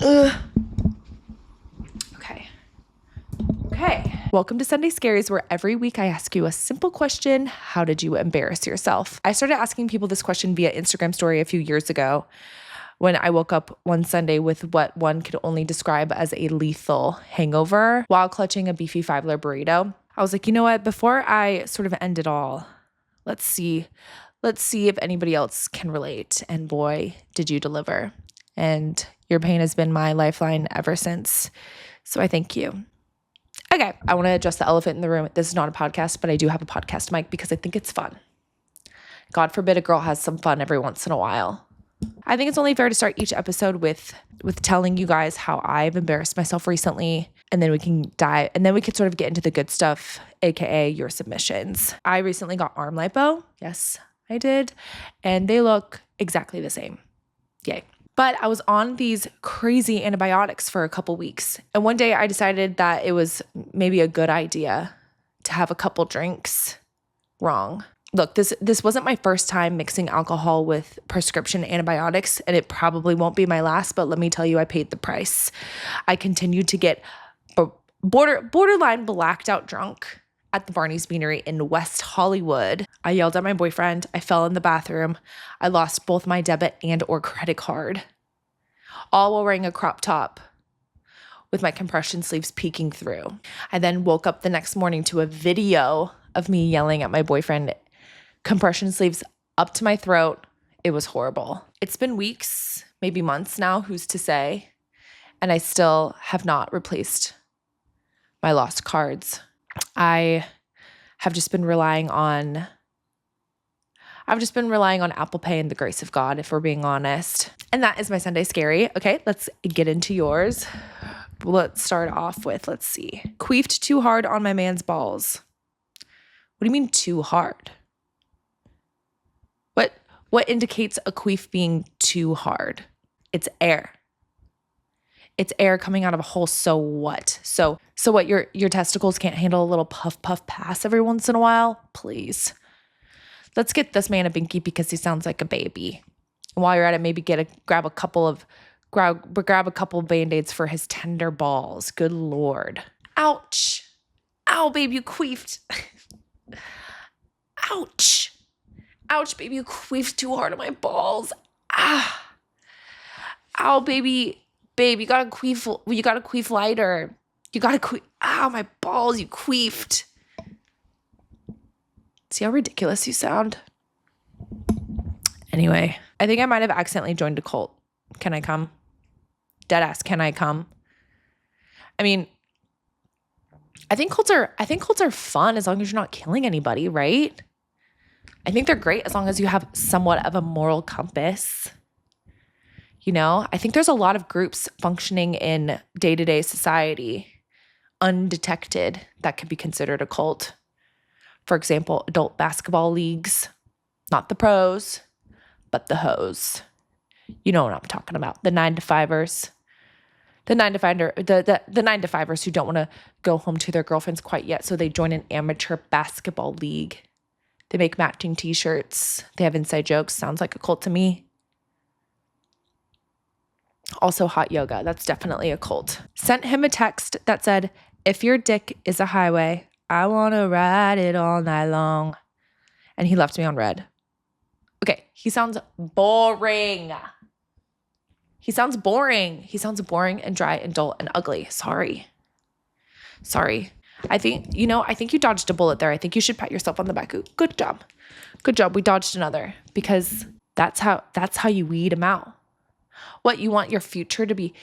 Ugh. Okay. Welcome to Sunday Scaries, where every week I ask you a simple question. How did you embarrass yourself? I started asking people this question via Instagram story a few years ago when I woke up one Sunday with what one could only describe as a lethal hangover while clutching a beefy $5 burrito. I was like, you know what? Before I sort of end it all, let's see if anybody else can relate. And boy, did you deliver. And your pain has been my lifeline ever since. So I thank you. Okay, I want to address the elephant in the room. This is not a podcast, but I do have a podcast mic because I think it's fun. God forbid a girl has some fun every once in a while. I think it's only fair to start each episode with telling you guys how I've embarrassed myself recently, and then we can sort of get into the good stuff, aka your submissions. I recently got arm lipo. Yes, I did. And they look exactly the same. Yay. But I was on these crazy antibiotics for a couple weeks. And one day I decided that it was maybe a good idea to have a couple drinks. Wrong. Look, this wasn't my first time mixing alcohol with prescription antibiotics, and it probably won't be my last, but let me tell you, I paid the price. I continued to get borderline blacked out drunk at the Barney's Beanery in West Hollywood. I yelled at my boyfriend. I fell in the bathroom. I lost both my debit and or credit card, all while wearing a crop top with my compression sleeves peeking through. I then woke up the next morning to a video of me yelling at my boyfriend, compression sleeves up to my throat. It was horrible. It's been weeks, maybe months now, who's to say, and I still have not replaced my lost cards. I have just been relying on Apple Pay and the grace of God, if we're being honest. And that is my Sunday Scary. Okay, let's get into yours. Let's start off with, let's see. Queefed too hard on my man's balls. What do you mean too hard? What indicates a queef being too hard? It's air. It's air coming out of a hole, so what? So what, your testicles can't handle a little puff pass every once in a while? Please. Let's get this man a binky because he sounds like a baby. And while you're at it, maybe grab a couple Band-Aids for his tender balls. Good Lord. Ouch. Ow, baby, you queefed. Ouch. Ouch, baby, you queefed too hard on my balls. Ah. Ow, baby. Babe, you gotta queef lighter. You gotta queef. Ow, my balls, you queefed. See how ridiculous you sound? Anyway, I think I might have accidentally joined a cult. Can I come? Deadass, can I come? I mean, I think cults are fun as long as you're not killing anybody, right? I think they're great as long as you have somewhat of a moral compass. You know, I think there's a lot of groups functioning in day-to-day society undetected that could be considered a cult. For example, adult basketball leagues, not the pros, but the hoes. You know what I'm talking about. The 9-to-5ers. The 9-to-5ers who don't want to go home to their girlfriends quite yet, so they join an amateur basketball league. They make matching t-shirts. They have inside jokes. Sounds like a cult to me. Also hot yoga. That's definitely a cult. Sent him a text that said, if your dick is a highway, I want to ride it all night long. And he left me on red. Okay, he sounds boring. He sounds boring and dry and dull and ugly. Sorry. I think you dodged a bullet there. I think you should pat yourself on the back. Good job. We dodged another because that's how you weed them out. What, you want your future to be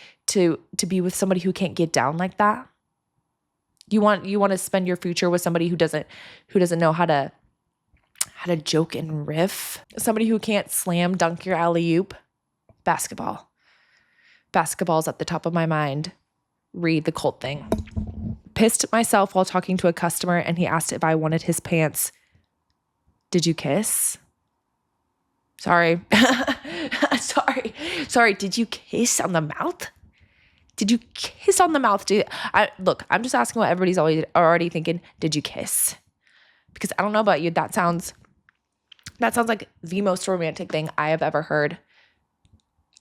with somebody who can't get down like that? You want to spend your future with somebody who doesn't know how to joke and riff? Somebody who can't slam dunk your alley-oop? Basketball's at the top of my mind. Read the cult thing. Pissed myself while talking to a customer and he asked if I wanted his pants. Did you kiss? Sorry. Sorry. Did you kiss on the mouth? Look, I'm just asking what everybody's already thinking. Did you kiss? Because I don't know about you. That sounds like the most romantic thing I have ever heard.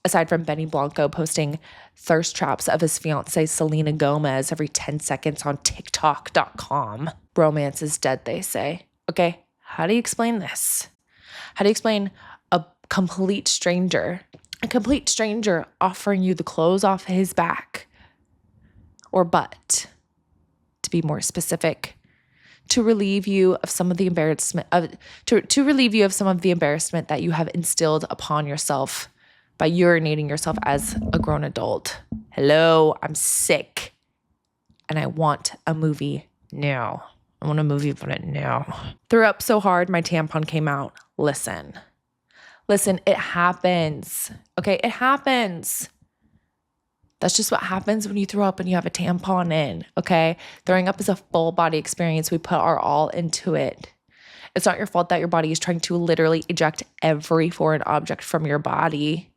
Aside from Benny Blanco posting thirst traps of his fiancée Selena Gomez every 10 seconds on TikTok.com. Romance is dead, they say. Okay, how do you explain this? How do you explain a complete stranger offering you the clothes off his back or butt, to be more specific, to relieve you of some of the embarrassment to relieve you of some of the embarrassment that you have instilled upon yourself by urinating yourself as a grown adult? Hello, I'm sick and I want a movie now. I want a movie about it now. Threw up so hard my tampon came out. Listen, it happens. Okay, it happens. That's just what happens when you throw up and you have a tampon in, okay? Throwing up is a full body experience. We put our all into it. It's not your fault that your body is trying to literally eject every foreign object from your body.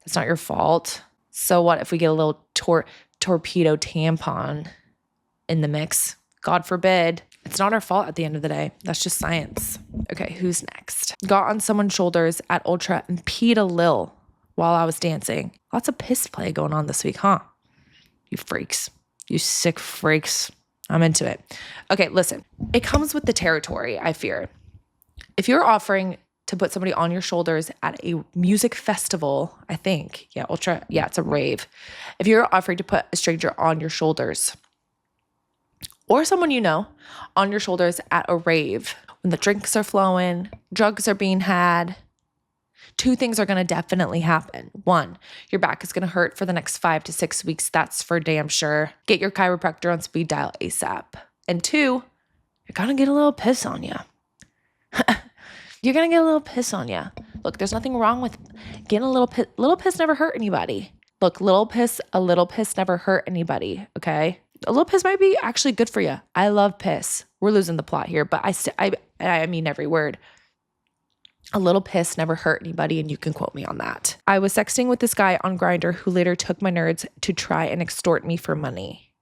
That's not your fault. So what if we get a little torpedo tampon in the mix? God forbid. It's not our fault at the end of the day. That's just science. Okay, who's next? Got on someone's shoulders at Ultra and peed a lil while I was dancing. Lots of piss play going on this week, huh? You freaks. You sick freaks. I'm into it. Okay, listen. It comes with the territory, I fear. If you're offering to put somebody on your shoulders at a music festival, I think, Ultra, it's a rave. If you're offering to put a stranger on your shoulders, or someone you know, on your shoulders at a rave, when the drinks are flowing, drugs are being had, two things are going to definitely happen. One, your back is going to hurt for the next 5 to 6 weeks. That's for damn sure. Get your chiropractor on speed dial ASAP. And two, you're going to get a little piss on you. You're going to get a little piss on you. Look, there's nothing wrong with getting a little piss. Little piss never hurt anybody. Look, a little piss never hurt anybody, okay? A little piss might be actually good for you. I love piss. We're losing the plot here, but I mean every word. A little piss never hurt anybody, and you can quote me on that. I was sexting with this guy on Grindr who later took my nerds to try and extort me for money.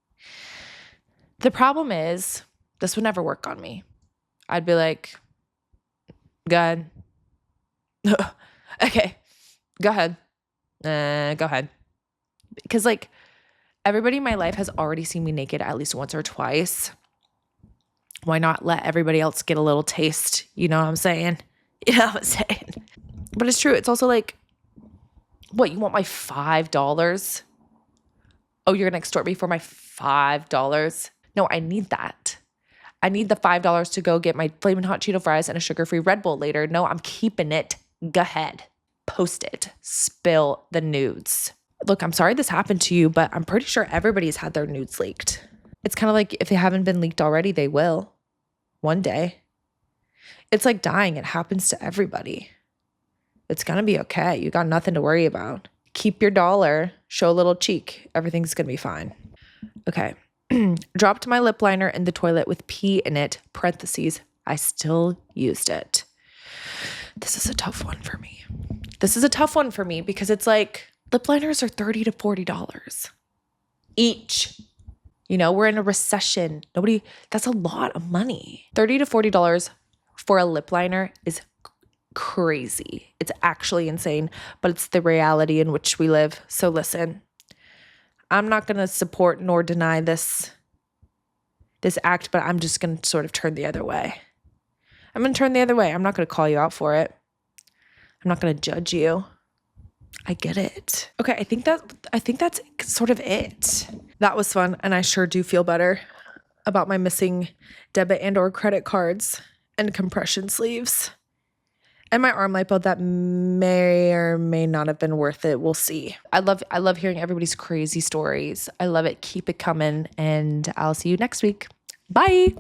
The problem is, this would never work on me. I'd be like, go ahead. Okay, go ahead. Go ahead. Because everybody in my life has already seen me naked at least once or twice. Why not let everybody else get a little taste? You know what I'm saying? You know what I'm saying? But it's true. It's also what, you want my $5? Oh, you're going to extort me for my $5? No, I need that. I need the $5 to go get my Flamin' Hot Cheeto fries and a sugar-free Red Bull later. No, I'm keeping it. Go ahead. Post it. Spill the nudes. Look, I'm sorry this happened to you, but I'm pretty sure everybody's had their nudes leaked. It's kind of like if they haven't been leaked already, they will. One day. It's like dying. It happens to everybody. It's going to be okay. You got nothing to worry about. Keep your dollar. Show a little cheek. Everything's going to be fine. Okay. Dropped my lip liner in the toilet with pee in it. Parentheses. I still used it. This is a tough one for me. Because it's lip liners are $30 to $40 each. We're in a recession. That's a lot of money. $30 to $40 for a lip liner is crazy. It's actually insane, but it's the reality in which we live. So listen, I'm not going to support nor deny this act, but I'm just going to sort of turn the other way. I'm going to turn the other way. I'm not going to call you out for it. I'm not going to judge you. I get it. Okay, I think that's sort of it. That was fun, and I sure do feel better about my missing debit and or credit cards and compression sleeves. And my arm lipo that may or may not have been worth it. We'll see. I love hearing everybody's crazy stories. I love it. Keep it coming, and I'll see you next week. Bye.